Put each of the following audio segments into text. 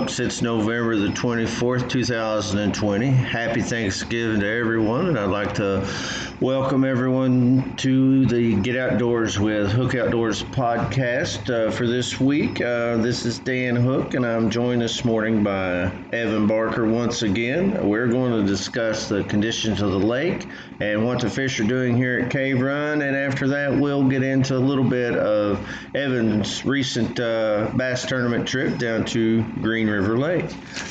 folks. It's November the 24th, 2020. Happy Thanksgiving to everyone, and I'd like to welcome everyone to the Get Outdoors with Hook Outdoors podcast for this week. This is Dan Hook, and I'm joined this morning by Evan Barker once again. We're going to discuss the conditions of the lake and what the fish are doing here at Cave Run, and after that we'll get into a little bit of Evan's recent bass tournament trip down to Green River Lake.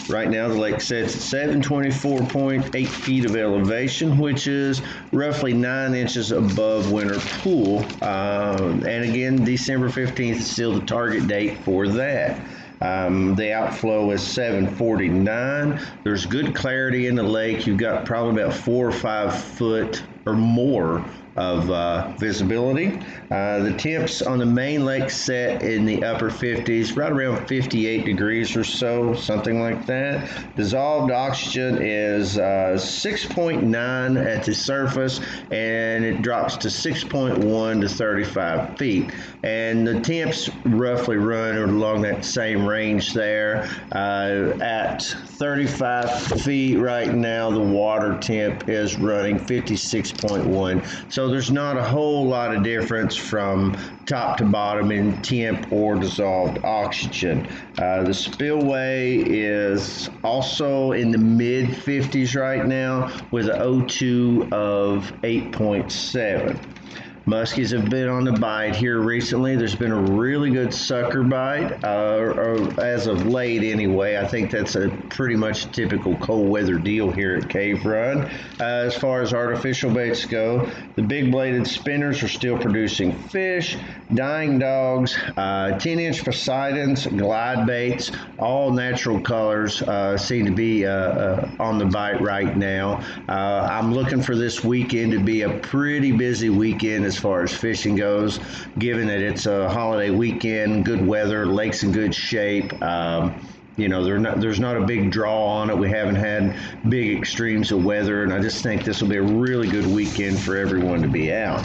Right now the lake sits at 724.8 feet of elevation, which is roughly 9 inches above winter pool. And again, December 15th is still the target date for that. The outflow is 749. There's good clarity in the lake. You've got probably about 4 or 5 foot or more of visibility. The temps on the main lake set in the upper 50s, right around 58 degrees or so, something like that. Dissolved oxygen is 6.9 at the surface, and it drops to 6.1 to 35 feet. And the temps roughly run along that same range there. At 35 feet right now, the water temp is running 56.1. So there's not a whole lot of difference from top to bottom in temp or dissolved oxygen. The spillway is also in the mid 50s right now with an O2 of 8.7. Muskies have been on the bite here recently. There's been a really good sucker bite, or as of late anyway. I think that's a pretty much typical cold weather deal here at Cave Run. As far as artificial baits go, the big bladed spinners are still producing fish, dying dogs, 10-inch Poseidons, glide baits, all natural colors seem to be on the bite right now. I'm looking for this weekend to be a pretty busy weekend as far as fishing goes, given that it's a holiday weekend, good weather, lake's in good shape. There's not a big draw on it. We haven't had big extremes of weather, and I just think this will be a really good weekend for everyone to be out.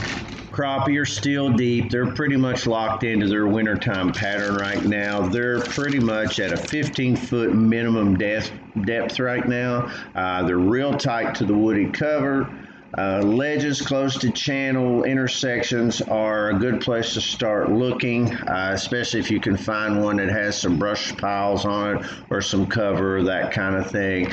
Crappie are still deep. They're pretty much locked into their wintertime pattern right now. They're pretty much at a 15-foot minimum depth right now. They're real tight to the woody cover. Ledges close to channel intersections are a good place to start looking, especially if you can find one that has some brush piles on it or some cover, that kind of thing.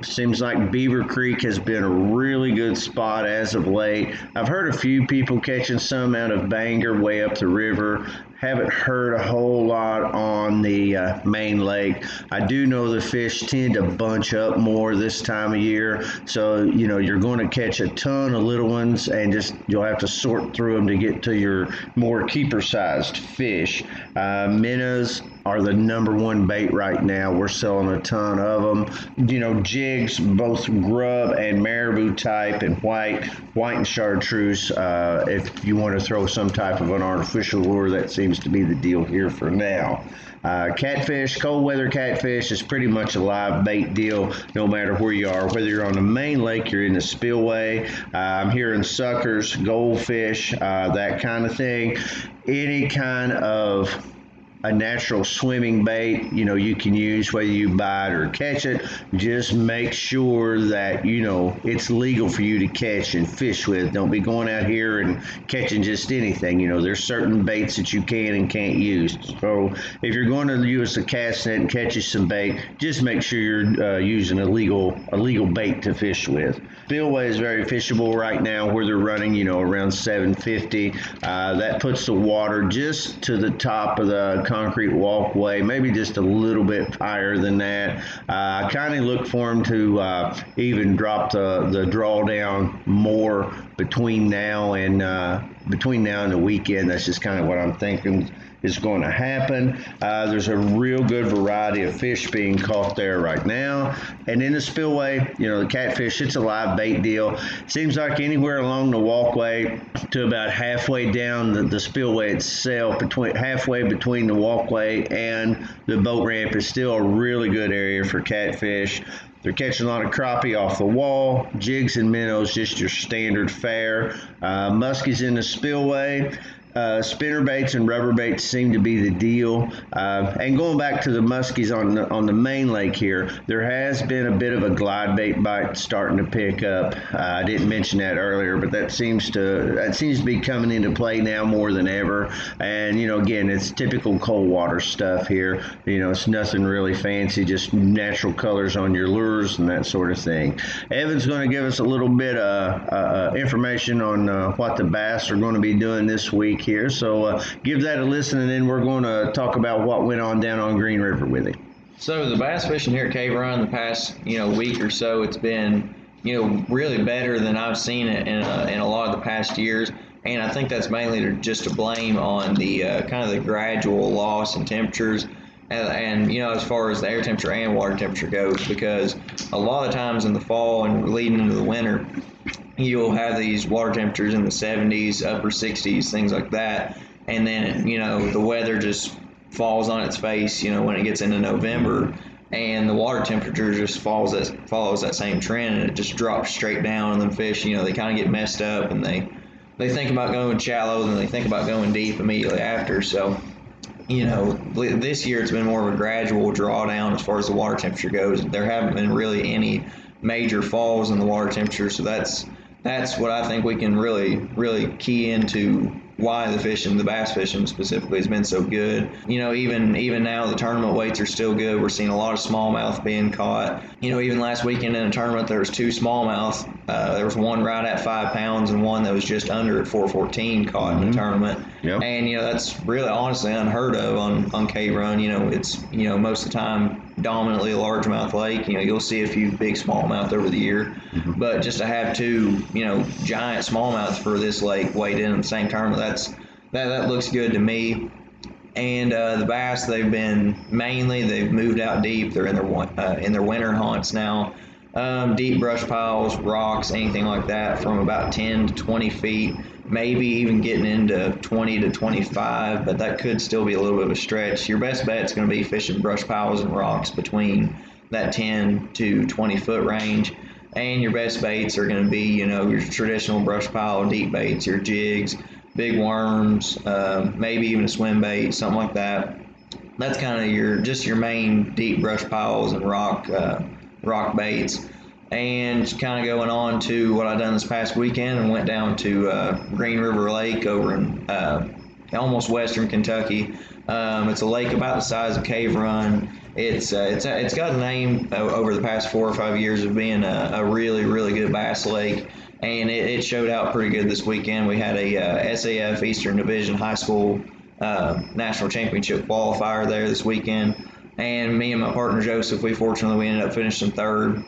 Seems like Beaver Creek has been a really good spot as of late. I've heard a few people catching some out of Bangor way up the river. Haven't heard a whole lot on the main lake. I do know the fish tend to bunch up more this time of year, so you're going to catch a ton of little ones, and you'll have to sort through them to get to your more keeper-sized fish. Minnows are the number one bait right now. We're selling a ton of them. Jigs, both grub and marabou type, and white and chartreuse. If you want to throw some type of an artificial lure, that seems to be the deal here for now. Catfish, cold weather catfish is pretty much a live bait deal no matter where you are. Whether you're on the main lake, you're in the spillway, I'm hearing suckers, goldfish, that kind of thing. Any kind of a natural swimming bait, you can use, whether you buy it or catch it. Just make sure that, it's legal for you to catch and fish with. Don't be going out here and catching just anything. There's certain baits that you can and can't use. So if you're going to use a cast net and catch you some bait, just make sure you're using a legal bait to fish with. Spillway is very fishable right now where they're running, around 750. That puts the water just to the top of the concrete walkway, maybe just a little bit higher than that. I kind of look for them to even drop the drawdown more between now and the weekend. That's just kind of what I'm thinking is going to happen. There's a real good variety of fish being caught there right now. And in the spillway, the catfish, it's a live bait deal. Seems like anywhere along the walkway to about halfway down the spillway itself, halfway between the walkway and the boat ramp, is still a really good area for catfish. They're catching a lot of crappie off the wall, jigs and minnows, just your standard fare. Muskies in the spillway. Spinner baits and rubber baits seem to be the deal. And going back to the muskies on the main lake here, there has been a bit of a glide bait bite starting to pick up. I didn't mention that earlier, but that seems to be coming into play now more than ever. And again, it's typical cold water stuff here. It's nothing really fancy, just natural colors on your lures and that sort of thing. Evan's going to give us a little bit of information on what the bass are going to be doing this week here. So give that a listen, and then we're going to talk about what went on down on Green River with him. So the bass fishing here at Cave Run the past week or so, it's been really better than I've seen it in a lot of the past years. And I think that's mainly just to blame on the kind of the gradual loss in temperatures. And as far as the air temperature and water temperature goes, because a lot of times in the fall and leading into the winter, you'll have these water temperatures in the 70s, upper 60s, things like that. And then, the weather just falls on its face, when it gets into November, and the water temperature just follows that same trend, and it just drops straight down. And then fish, they kind of get messed up, and they think about going shallow, then they think about going deep immediately after. So, this year it's been more of a gradual drawdown as far as the water temperature goes. There haven't been really any major falls in the water temperature, so that's what I think we can really key into why the bass fishing specifically has been so good. Even now the tournament weights are still good. We're seeing a lot of smallmouth being caught. Even last weekend in a tournament there was 2 smallmouth. There was one right at 5 pounds and one that was just under at 414 caught in the tournament. Yep. And that's really honestly unheard of on Cave Run. It's most of the time dominantly a largemouth lake. You'll see a few big smallmouth over the year, but just to have 2 giant smallmouths for this lake weighed in the same tournament, that looks good to me. And the bass, they've moved out deep. They're in their winter haunts now. Deep brush piles, rocks, anything like that, from about 10 to 20 feet, maybe even getting into 20 to 25, but that could still be a little bit of a stretch. Your best bet is going to be fishing brush piles and rocks between that 10 to 20 foot range. And your best baits are going to be, your traditional brush pile deep baits, your jigs, big worms, maybe even a swim bait, something like that. That's kind of your main deep brush piles and rock baits. And kind of going on to what I done this past weekend, and went down to Green River Lake over in almost western Kentucky. It's a lake about the size of Cave Run. It's got a name over the past 4 or 5 years of being a really good bass lake, and it showed out pretty good this weekend. We had a SAF Eastern Division High School National Championship qualifier there this weekend, and me and my partner Joseph, we ended up finishing 3rd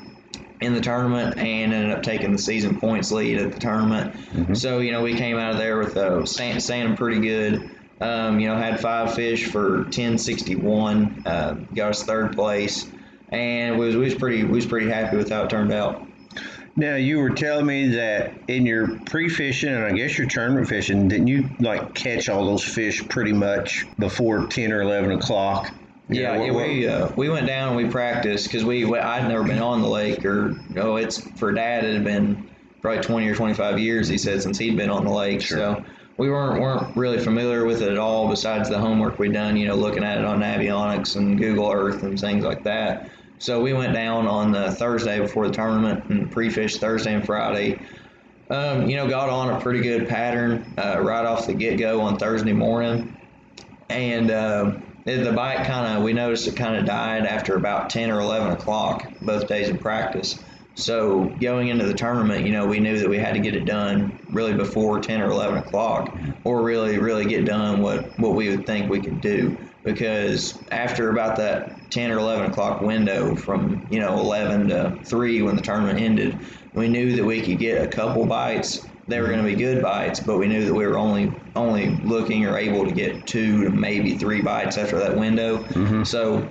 in the tournament and ended up taking the season points lead at the tournament. So we came out of there with sanding pretty good. Had 5 fish for 1061, got us 3rd place, and we was pretty happy with how it turned out. Now, you were telling me that in your pre-fishing and I guess your tournament fishing, didn't you catch all those fish pretty much before 10 or 11 o'clock? We went down and we practiced, because I'd never been on the lake, it's for Dad, it had been probably 20 or 25 years, he said, since he'd been on the lake. Sure. So we weren't really familiar with it at all, besides the homework we'd done, looking at it on Navionics and Google Earth and things like that. So we went down on the Thursday before the tournament and pre-fished Thursday and Friday. Got on a pretty good pattern right off the get-go on Thursday morning, and the bite we noticed it kind of died after about 10 or 11 o'clock both days of practice. So going into the tournament, we knew that we had to get it done really before 10 or 11 o'clock, or really get done what we would think we could do. Because after about that 10 or 11 o'clock window from, 11 to 3 when the tournament ended, we knew that we could get a couple bites. They were going to be good bites, but we knew that we were only looking or able to get 2 to maybe 3 bites after that window. So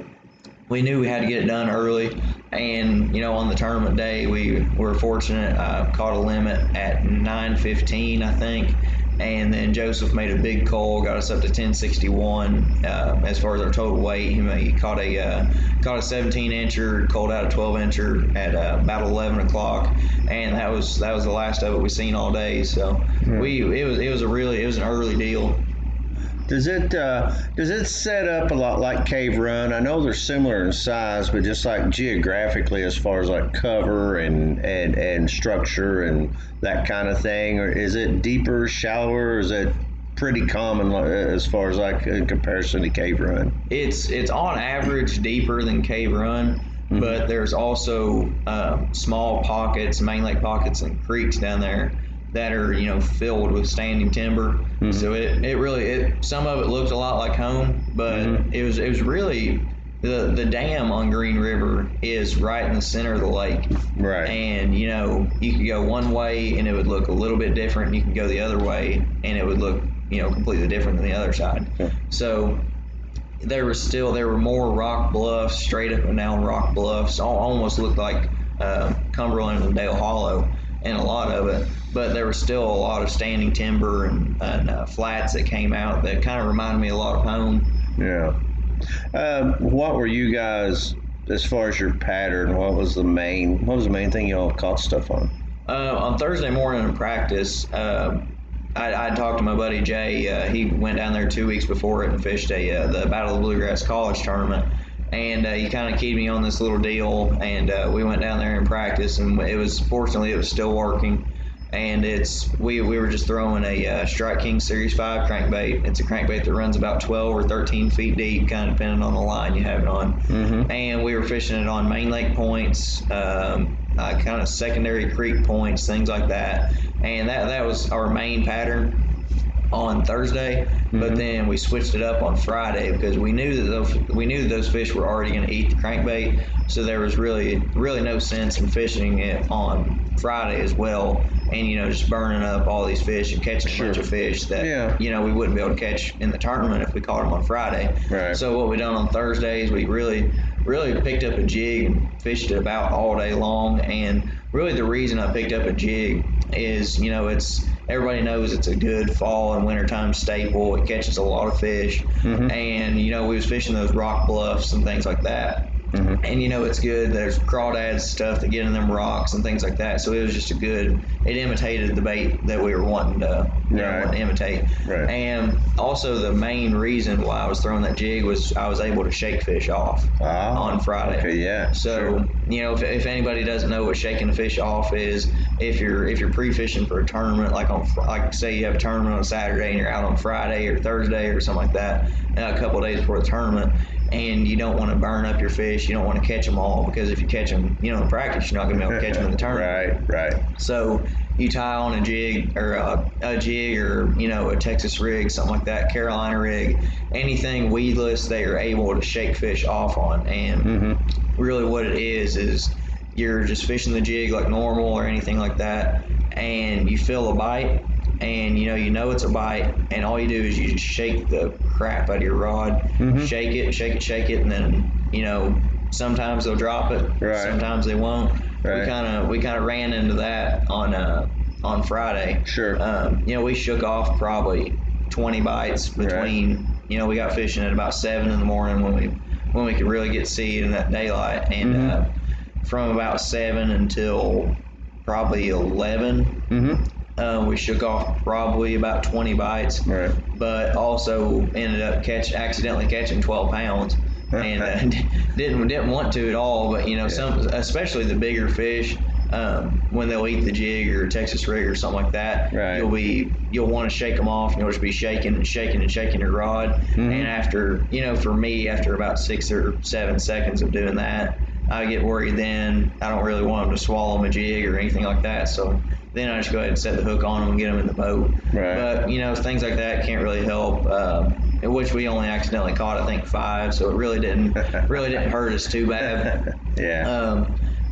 we knew we had to get it done early. And, on the tournament day, we were fortunate. I caught a limit at 9:15, I think. and then Joseph made a big cull, got us up to 1061 as far as our total weight. He caught a 17 incher, culled out a 12 incher at about 11 o'clock, and that was the last of it we seen all day. So it was an early deal. Does it set up a lot like Cave Run? I know they're similar in size, but just like geographically, as far as like cover and structure and that kind of thing, or is it deeper, shallower, or is it pretty common as far as like in comparison to Cave Run? It's on average deeper than Cave Run, but there's also small pockets, main lake pockets, and creeks down there that are filled with standing timber. So it really some of it looked a lot like home, but it was really the dam on Green River is right in the center of the lake. Right. And you could go one way and it would look a little bit different. You could go the other way and it would look completely different than the other side. So there were more rock bluffs, straight up and down rock bluffs. Almost looked like Cumberland and Dale Hollow, and a lot of it, but there was still a lot of standing timber and flats that came out that kind of reminded me a lot of home. Yeah. What were you guys, as far as your pattern? What was the main thing y'all caught stuff on? On Thursday morning in practice, I talked to my buddy Jay. He went down there 2 weeks before it and fished the Battle of the Bluegrass College tournament. And he kind of keyed me on this little deal, and we went down there in practice, and fortunately it was still working. And we were just throwing a Strike King Series 5 crankbait. It's a crankbait that runs about 12 or 13 feet deep, kind of depending on the line you have it on. And we were fishing it on main lake points, kind of secondary creek points, things like that. And that was our main pattern on Thursday, but then we switched it up on Friday because we knew that those fish were already going to eat the crankbait, so there was really no sense in fishing it on Friday as well, and just burning up all these fish and catching a bunch of fish that we wouldn't be able to catch in the tournament if we caught them on Friday. Right. So what we done on Thursdays, we really picked up a jig and fished it about all day long. And really the reason I picked up a jig is everybody knows it's a good fall and wintertime staple. It catches a lot of fish. And we was fishing those rock bluffs and things like that. And it's good. There's crawdads stuff that get in them rocks and things like that. So it was just it imitated the bait that we were wanting to imitate. Right. And also the main reason why I was throwing that jig was I was able to shake fish off on Friday. Okay, yeah. So if anybody doesn't know what shaking the fish off is, if you're pre-fishing for a tournament, like say you have a tournament on Saturday and you're out on Friday or Thursday or something like that, a couple of days before the tournament, and you don't want to burn up your fish, you don't want to catch them all, because if you catch them, in practice, you're not going to be able to catch them in the tournament. Right. So you tie on a jig or a Texas rig, something like that, Carolina rig, anything weedless that you're able to shake fish off on. And really what it is you're just fishing the jig like normal or anything like that, and you feel a bite, and it's a bite, and all you do is you just shake the crap out of your rod. Shake it, and then sometimes they'll drop it, sometimes they won't. We kind of ran into that on Friday. Sure. We shook off probably 20 bites between we got fishing at about 7 in the morning when we could really get seed in that daylight, and from about 7 until probably 11 we shook off probably about 20 bites, but also ended up accidentally catching 12 pounds, and didn't want to at all. But some, especially the bigger fish, when they'll eat the jig or Texas rig or something like that, you'll want to shake them off, and you'll just be shaking your rod. And after for me, after about 6 or 7 seconds of doing that, I get worried. Then I don't really want them to swallow my jig or anything like that, so then I just go ahead and set the hook on them and get them in the boat. But things like that can't really help, which we only accidentally caught, I think, 5, so it really didn't hurt us too bad.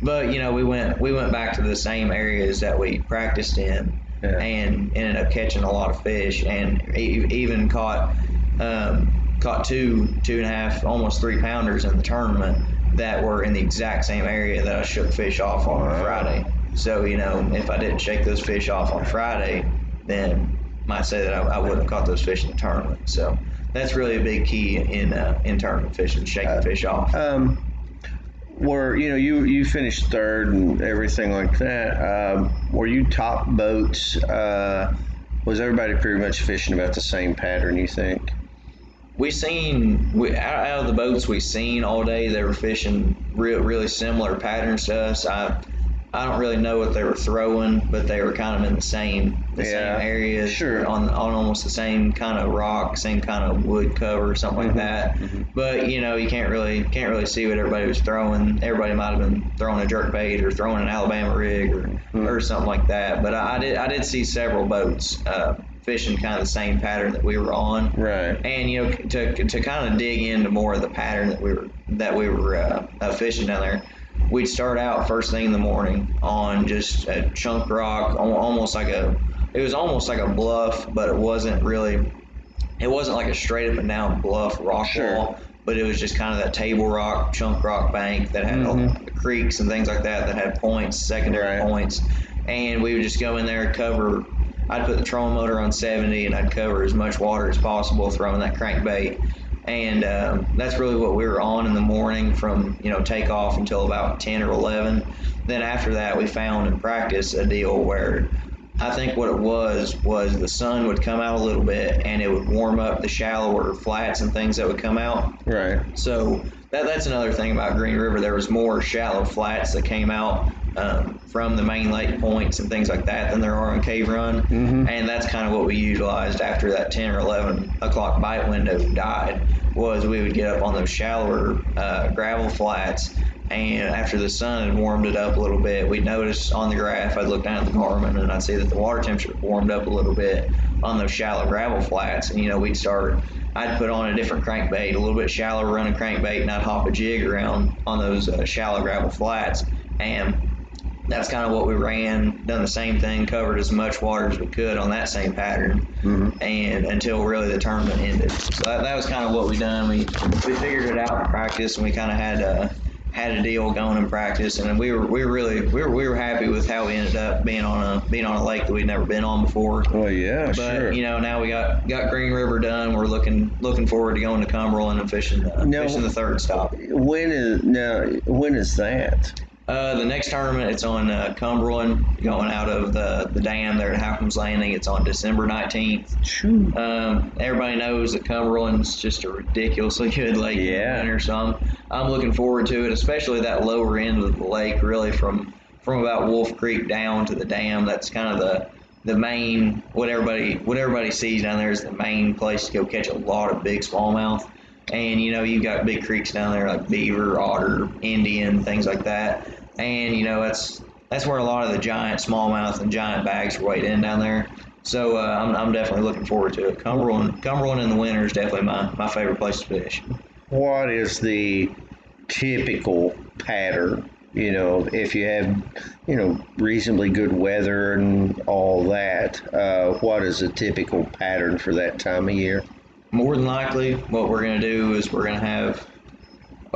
But we went back to the same areas that we practiced in, and ended up catching a lot of fish, and even caught 2.5, almost 3 pounders in the tournament that were in the exact same area that I shook fish off on Friday. So if I didn't shake those fish off on Friday, then might say that I wouldn't have caught those fish in the tournament. So that's really a big key in tournament fishing, shaking fish off. Were you finished third and everything like that? Were you top boats? Was everybody pretty much fishing about the same pattern, you think? Out of the boats we seen all day, they were fishing really similar patterns to us. I don't really know what they were throwing, but they were kind of in the same areas, sure, on almost the same kind of rock, same kind of wood cover, something like that. But you can't really see what everybody was throwing. Everybody might have been throwing a jerk bait or throwing an Alabama rig or something like that. But I did see several boats fishing kind of the same pattern that we were on. Right. And to kind of dig into more of the pattern that we were fishing down there. We'd start out first thing in the morning on just a chunk rock, almost like a bluff, but it wasn't like a straight up and down bluff rock wall, but it was just kind of that table rock, chunk rock bank that had all the creeks and things like that had points, secondary points. And we would just go in there, I'd put the trolling motor on 70 and I'd cover as much water as possible throwing that crankbait. And that's really what we were on in the morning from takeoff until about 10 or 11. Then after that, we found in practice a deal where I think what it was the sun would come out a little bit and it would warm up the shallower flats and things that would come out. Right. So that's another thing about Green River. There was more shallow flats that came out from the main lake points and things like that than there are on Cave Run. And that's kind of what we utilized after that 10 or 11 o'clock bite window died, was we would get up on those shallower gravel flats, and after the sun had warmed it up a little bit, we'd notice on the graph, I'd look down at the Garmin and I'd see that the water temperature warmed up a little bit on those shallow gravel flats, and I'd put on a different crankbait, a little bit shallower running crankbait, and I'd hop a jig around on those shallow gravel flats, and that's kind of what we ran, done the same thing, covered as much water as we could on that same pattern, and until really the tournament ended. So that was kind of what we done. We figured it out in practice, and we kind of had a deal going in practice, and we were happy with how we ended up being on a lake that we'd never been on before. Well, yeah, but now we got Green River done. We're looking forward to going to Cumberland and fishing the third stop. When is that? The next tournament, it's on Cumberland, going out of the dam there at Halcom's Landing. It's on December 19th. Everybody knows that Cumberland's just a ridiculously good lake in the winter, so I'm looking forward to it, especially that lower end of the lake, really from about Wolf Creek down to the dam. That's kind of the main, what everybody sees down there is the main place to go catch a lot of big smallmouth. And you've got big creeks down there like Beaver, Otter, Indian, things like that. And that's where a lot of the giant smallmouth and giant bags are weighed in down there. So I'm definitely looking forward to it. Cumberland in the winter is definitely my favorite place to fish. What is the typical pattern? If you have reasonably good weather and all that, what is a typical pattern for that time of year? More than likely, what we're going to do is we're going to have,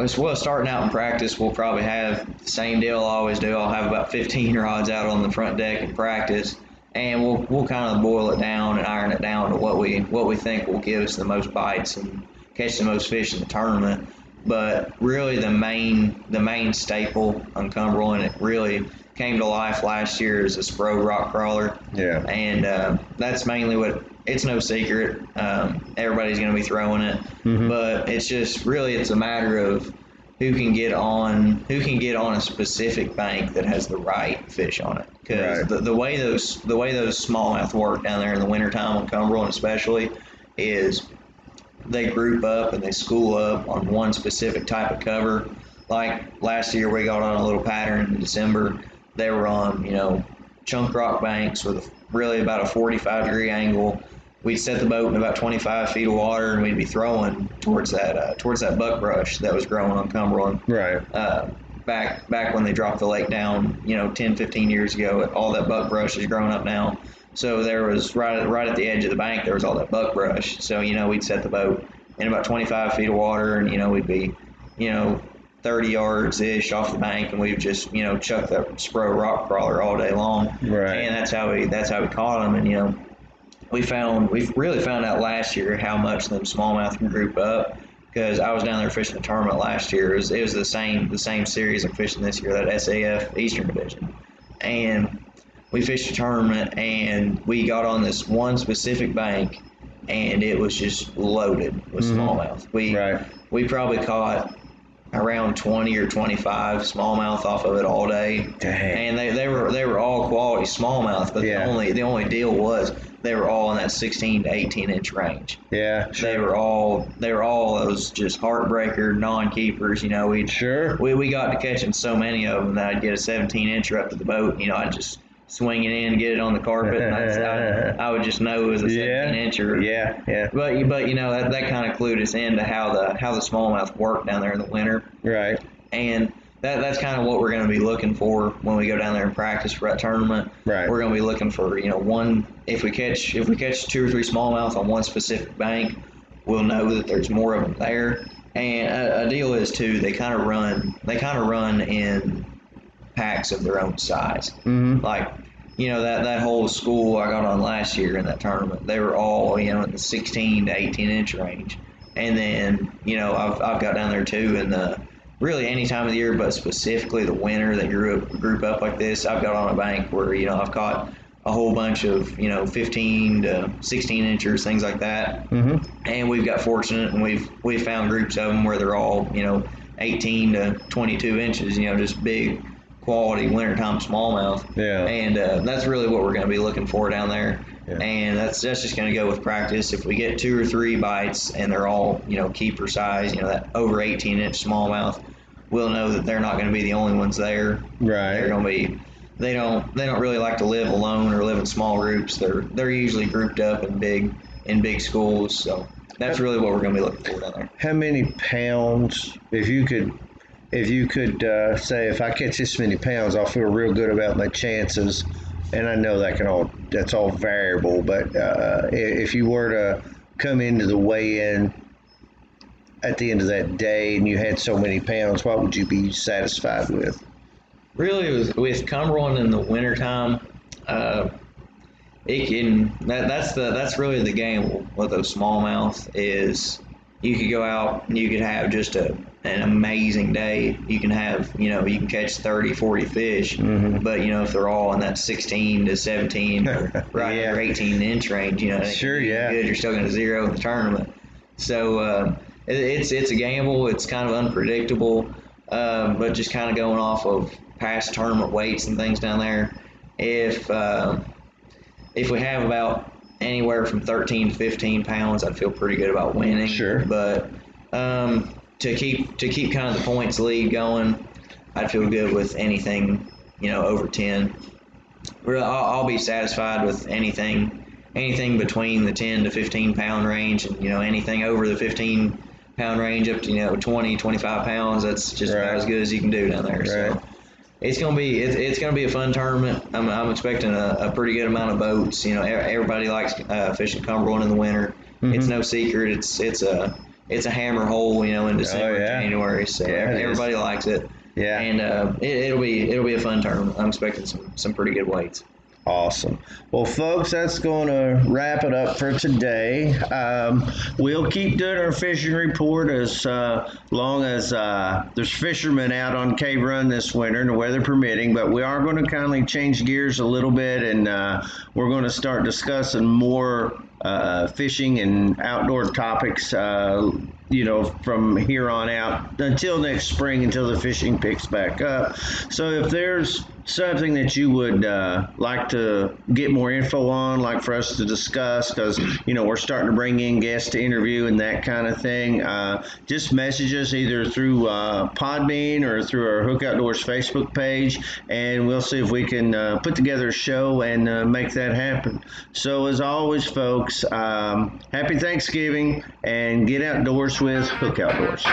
starting out in practice, we'll probably have the same deal I always do. I'll have about 15 rods out on the front deck in practice, and we'll kind of boil it down and iron it down to what we think will give us the most bites and catch the most fish in the tournament. But really, the main staple on Cumberland, it really came to life last year, is a Spro rock crawler. Yeah. And that's mainly what. It's no secret. Everybody's going to be throwing it, but it's a matter of who can get on a specific bank that has the right fish on it. Because the way those smallmouth work down there in the wintertime on Cumberland especially is they group up and they school up on one specific type of cover. Like last year, we got on a little pattern in December. They were on chunk rock banks with really about a 45-degree angle. We'd set the boat in about 25 feet of water, and we'd be throwing towards that buckbrush that was growing on Cumberland. Right. Back when they dropped the lake down, 10, 15 years ago, all that buckbrush is growing up now. So there was right at the edge of the bank, there was all that buckbrush. So we'd set the boat in about 25 feet of water, and we'd be 30 yards ish off the bank, and we'd just chuck that Spro rock crawler all day long. Right. And that's how we caught them. And we really found out last year how much them smallmouth can group up. Because I was down there fishing a tournament last year. It was the same series I'm fishing this year, that SAF Eastern Division, and we fished a tournament and we got on this one specific bank, and it was just loaded with smallmouth. We probably caught around 20 or 25 smallmouth off of it all day. Dang. And they were all quality smallmouth, but the only deal was they were all in that 16 to 18 inch range. Yeah, sure. They were all those just heartbreaker non-keepers. We got to catching so many of them that I'd get a 17 incher up to the boat. I'd just swing it in, get it on the carpet, and I would just know it was a 17 incher. Yeah. But that kind of clued us into how the smallmouth work down there in the winter. Right. And that's kind of what we're going to be looking for when we go down there and practice for that tournament. Right. We're going to be looking for if we catch 2 or 3 smallmouth on one specific bank, we'll know that there's more of them there. And a deal is too, they kind of run in packs of their own size. Mm-hmm. Like, that whole school I got on last year in that tournament, they were all, in the 16 to 18 inch range. And then, I've got down there too in the really any time of the year, but specifically the winter that group up like this. I've got on a bank where, I've caught a whole bunch of, 15 to 16 inchers, things like that. Mm-hmm. And we've got fortunate and we've found groups of them where they're all, 18 to 22 inches, just big quality wintertime smallmouth. Yeah. And that's really what we're going to be looking for down there. Yeah. And that's just going to go with practice. If we get 2 or 3 bites and they're all, keeper size, that over 18 inch smallmouth, we'll know that they're not going to be the only ones there. Right. They're going to be. They don't really like to live alone or live in small groups. They're usually grouped up in big schools. So that's really what we're going to be looking for down there. How many pounds, if you could say, if I catch this many pounds, I'll feel real good about my chances. And I know that's all variable, but if you were to come into the weigh-in at the end of that day and you had so many pounds, what would you be satisfied with? Really, with Cumberland in the wintertime, that's really the game with those smallmouth is you could go out and you could have just an amazing day. You can have, you can catch 30, 40 fish, mm-hmm. but, if they're all in that 16 to 17 or 18 inch range, Sure, yeah. Good, you're still going to zero the tournament. So it's a gamble. It's kind of unpredictable, but just kind of going off of past tournament weights and things down there. If we have about anywhere from 13 to 15 pounds, I'd feel pretty good about winning. Sure. But to keep kind of the points lead going, I'd feel good with anything, over 10. Really, I'll be satisfied with anything between the 10 to 15 pound range, and anything over the 15 pound range up to 20, 25 pounds. That's just about as good as you can do down there. Right. So it's gonna be a fun tournament. I'm expecting a pretty good amount of boats. Everybody likes fishing Cumberland in the winter. Mm-hmm. It's no secret. It's a hammer hole, in December, January. So everybody likes it. Yeah. And it'll be a fun tournament. I'm expecting some pretty good weights. Awesome. Well, folks, that's going to wrap it up for today. We'll keep doing our fishing report as long as there's fishermen out on Cave Run this winter and the weather permitting, but we are going to kindly change gears a little bit, and we're going to start discussing more fishing and outdoor topics, from here on out until next spring, until the fishing picks back up. So if there's something that you would like to get more info on, like for us to discuss, because we're starting to bring in guests to interview and that kind of thing, just message us either through Podbean or through our Hook Outdoors Facebook page, and we'll see if we can put together a show and make that happen. So as always, folks, happy Thanksgiving, and get outdoors with Hook Outdoors.